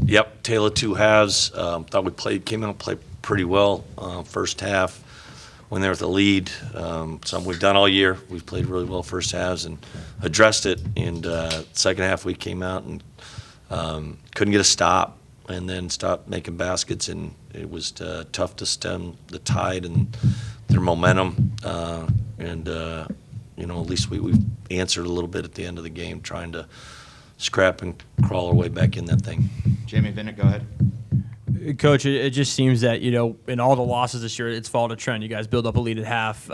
Yep, tale of two halves. Thought came in and played pretty well first half when they were with the lead. Something we've done all year. We've played really well first halves and addressed it. And second half we came out and couldn't get a stop, and then stopped making baskets, and it was tough to stem the tide and their momentum. At least we answered a little bit at the end of the game, trying to scrap and crawl our way back in that thing. Jamie Vinnick, go ahead. Coach, it just seems that, in all the losses this year, it's followed a trend. You guys build up a lead at half,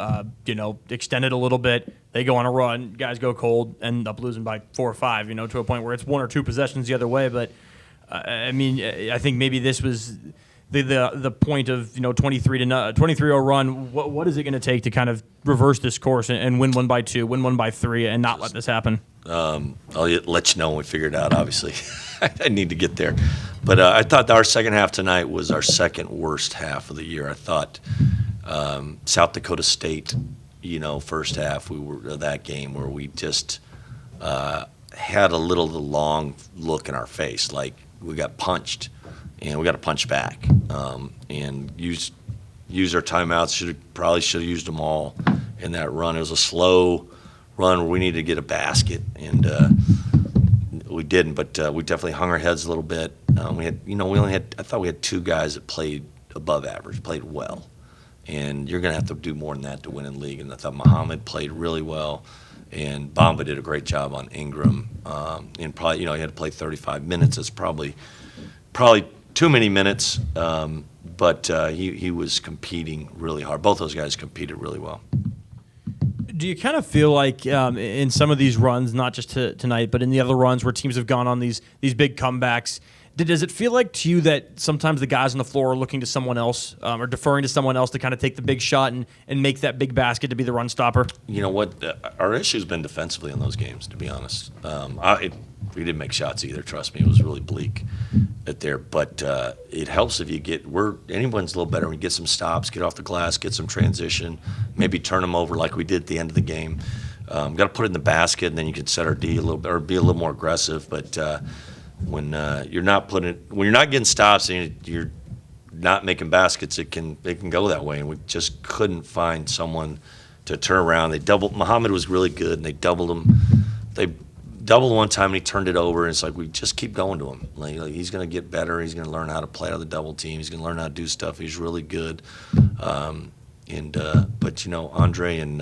extend it a little bit. They go on a run, guys go cold, end up losing by 4 or 5, to a point where it's 1 or 2 possessions the other way. But, I think maybe this was the point of 23-0 run. What is it going to take to kind of reverse this course and win 1 by 2, win 1 by 3, and not let this happen? I'll let you know when we figure it out, obviously. I need to get there. But I thought our second half tonight was our second worst half of the year. I thought South Dakota State, first half, we were that game where we just had a little long look in our face, like we got punched, and we got to punch back and use our timeouts. Probably should have used them all in that run. It was a slow run where we needed to get a basket, and we didn't. But we definitely hung our heads a little bit. I thought we had 2 guys that played above average, played well, and you're going to have to do more than that to win in league. And I thought Muhammad played really well, and Bamba did a great job on Ingram. And probably, he had to play 35 minutes. It's probably too many minutes, but he was competing really hard. Both those guys competed really well. Do you kind of feel like in some of these runs, not just tonight, but in the other runs where teams have gone on these big comebacks, does it feel like to you that sometimes the guys on the floor are looking to someone else or deferring to someone else to kind of take the big shot and make that big basket to be the run stopper? You know what? Our issue's been defensively in those games, to be honest. We didn't make shots either, trust me. It was really bleak there. But it helps if you anyone's a little better when you get some stops, get off the glass, get some transition, maybe turn them over like we did at the end of the game. Got to put it in the basket, and then you can set our D a little bit or be a little more aggressive. But when you're not getting stops and you're not making baskets, it can go that way. And we just couldn't find someone to turn around. Muhammad was really good, and they doubled him. They doubled one time, and he turned it over, and it's like we just keep going to him. Like he's going to get better. He's going to learn how to play out of the double team. He's going to learn how to do stuff. He's really good. But Andre and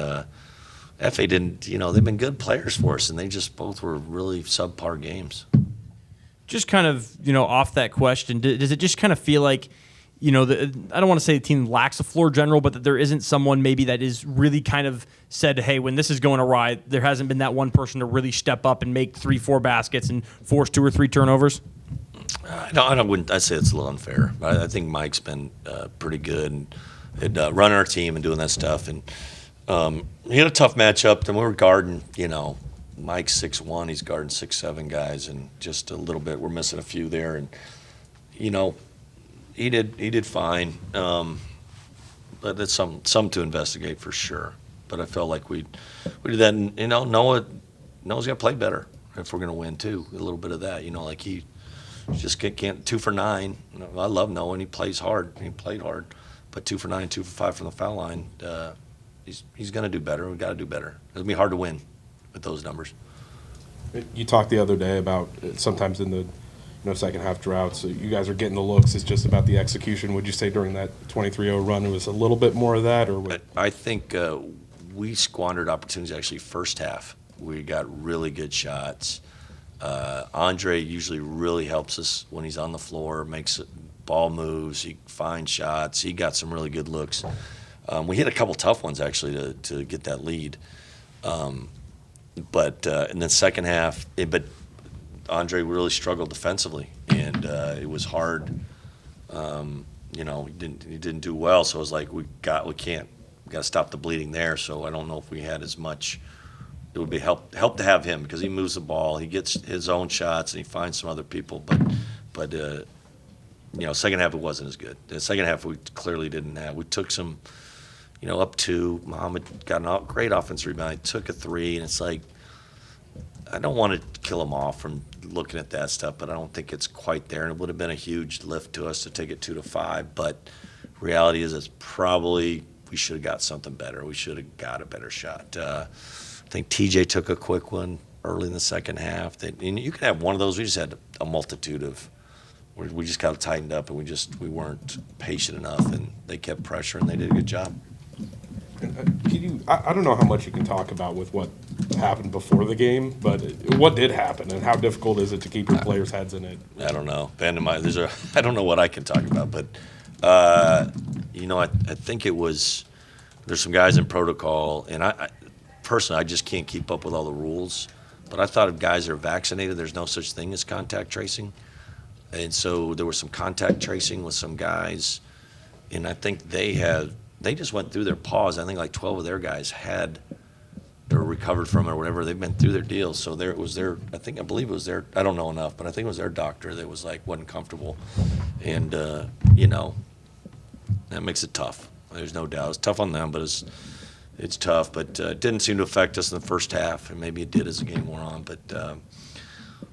F.A. didn't. They've been good players for us, and they just both were really subpar games. Just kind of, off that question, does it just kind of feel like, I don't want to say the team lacks a floor general, but that there isn't someone maybe that is really kind of said, hey, when this is going awry, there hasn't been that one person to really step up and make 3-4 baskets and force 2 or 3 turnovers? I'd say it's a little unfair. I think Mike's been pretty good at running our team and doing that stuff. And he had a tough matchup, and we were guarding, Mike's 6'1", he's guarding 6'7" guys, and just a little bit. We're missing a few there, and he did fine. But it's some to investigate for sure. But I felt like we did that, and Noah's got to play better if we're going to win too. A little bit of that, like he just can't 2 for 9. I love Noah, and he plays hard. He played hard, but 2 for 9, 2 for 5 from the foul line. He's going to do better. We've got to do better. It'll be hard to win with those numbers. You talked the other day about sometimes in the second half droughts, you guys are getting the looks. It's just about the execution. Would you say during that 23-0 run it was a little bit more of that? Or I think we squandered opportunities actually first half. We got really good shots. Andre usually really helps us when he's on the floor, makes ball moves, he finds shots. He got some really good looks. We hit a couple tough ones actually to get that lead. But in the second half, but Andre really struggled defensively, and it was hard. He didn't do well, so it was like we got to stop the bleeding there. So I don't know if we had as much. It would be help to have him because he moves the ball, he gets his own shots, and he finds some other people. But second half it wasn't as good. The second half we clearly didn't have. We took some. Up 2. Muhammad got a great offensive rebound. He took a 3, and it's like I don't want to kill him off from looking at that stuff, but I don't think it's quite there. And it would have been a huge lift to us to take it 2-5. But reality is, it's probably we should have got something better. We should have got a better shot. I think TJ took a quick one early in the second half. And you can have one of those. We just had a multitude of. We just got tightened up, and we weren't patient enough, and they kept pressure, and they did a good job. I don't know how much you can talk about with what happened before the game, but what did happen, and how difficult is it to keep your players' heads in it? I don't know. I don't know what I can talk about, but I think it was there's some guys in protocol, and I personally I just can't keep up with all the rules. But I thought if guys are vaccinated, there's no such thing as contact tracing, and so there was some contact tracing with some guys, and I think they just went through their pause. I think like 12 of their guys they're recovered from it or whatever. They've been through their deals. So it was I believe it was their, I don't know enough, but I think it was their doctor that was like, wasn't comfortable. And, that makes it tough. There's no doubt. It's tough on them, but it's tough. But it didn't seem to affect us in the first half, and maybe it did as the game wore on. But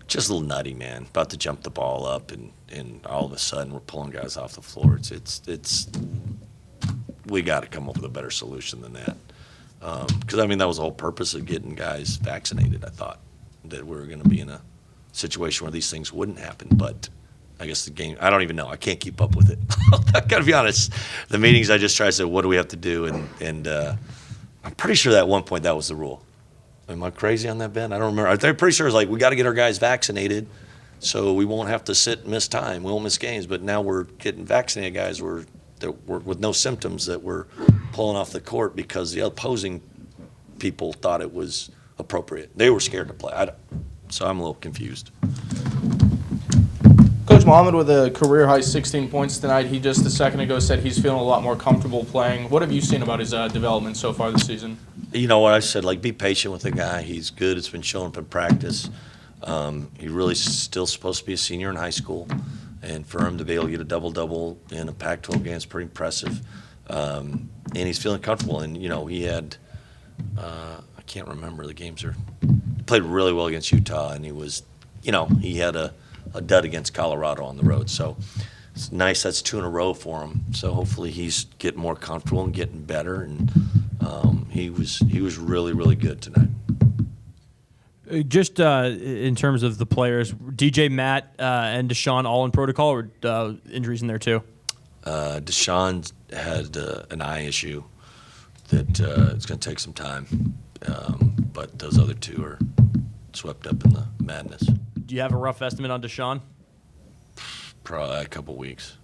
just a little nutty, man. About to jump the ball up, and all of a sudden we're pulling guys off the floor. It's we got to come up with a better solution than that. Because, that was the whole purpose of getting guys vaccinated, I thought, that we were going to be in a situation where these things wouldn't happen. But I guess the game, I don't even know. I can't keep up with it. I got to be honest. The meetings, I just try to say, what do we have to do? And I'm pretty sure that at one point that was the rule. Am I crazy on that, Ben? I don't remember. I'm pretty sure it was like, we got to get our guys vaccinated so we won't have to sit and miss time. We won't miss games. But now we're getting vaccinated guys that were with no symptoms that were pulling off the court because the opposing people thought it was appropriate. They were scared to play. So I'm a little confused. Coach Mohammed with a career-high 16 points tonight. He just a second ago said he's feeling a lot more comfortable playing. What have you seen about his development so far this season? You know what I said, be patient with the guy. He's good. It's been showing up in practice. He really still supposed to be a senior in high school. And for him to be able to get a double-double in a Pac-12 game is pretty impressive. And he's feeling comfortable. And, he had I can't remember the games. He played really well against Utah, and he was, he had a dud against Colorado on the road. So it's nice. That's 2 in a row for him. So hopefully he's getting more comfortable and getting better. And he was really, really good tonight. Just in terms of the players, DJ, Matt, and Deshaun all in protocol, or injuries in there too? Deshaun had an eye issue that it's going to take some time, but those other two are swept up in the madness. Do you have a rough estimate on Deshaun? Probably a couple weeks.